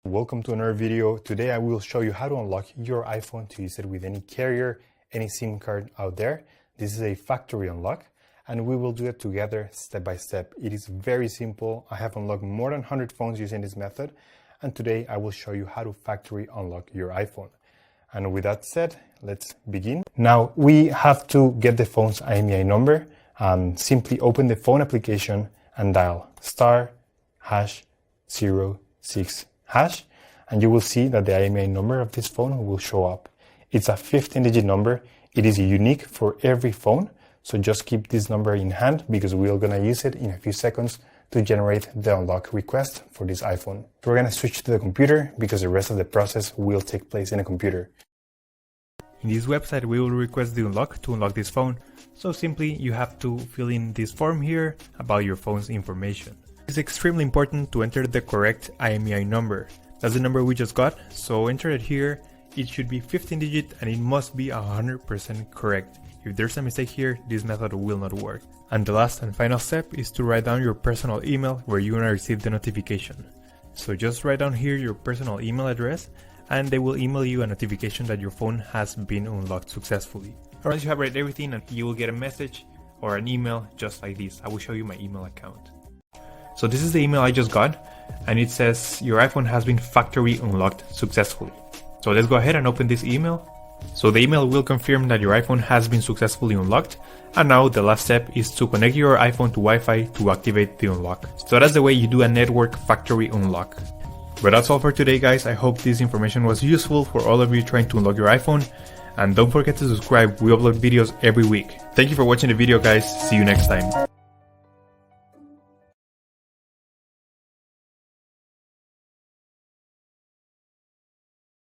Welcome to another video. Today I will show you how to unlock your iPhone to use it with any carrier, any SIM card out there. This is a factory unlock and we will do it together step by step. It is very simple. I have unlocked more than 100 phones using this method, and today I will show you how to factory unlock your iPhone. And with that said, let's begin. Now we have to get the phone's IMEI number. Simply open the phone application and dial *#06#, and you will see that the IMEI number of this phone will show up. It's a 15-digit number. It is unique for every phone, so just keep this number in hand because we're gonna use it in a few seconds to generate the unlock request for this iPhone. We're gonna switch to the computer because the rest of the process will take place in a computer. In this website, we will request the unlock to unlock this phone. So simply, you have to fill in this form here about your phone's information. It's extremely important to enter the correct IMEI number. That's the number we just got, so enter it here. It should be 15-digit and it must be 100% correct. If there's a mistake here, this method will not work. And the last and final step is to write down your personal email where you're gonna receive the notification. So just write down here your personal email address and they will email you a notification that your phone has been unlocked successfully. Once you have read everything, you will get a message or an email just like this. I will show you my email account. So this is the email I just got, and it says your iPhone has been factory unlocked successfully. So let's go ahead and open this email. So the email will confirm that your iPhone has been successfully unlocked, and now the last step is to connect your iPhone to Wi-Fi to activate the unlock. So that's the way you do a network factory unlock. But that's all for today, guys. I hope this information was useful for all of you trying to unlock your iPhone, and don't forget to subscribe. We upload videos every week. Thank you for watching the video, guys. See you next time.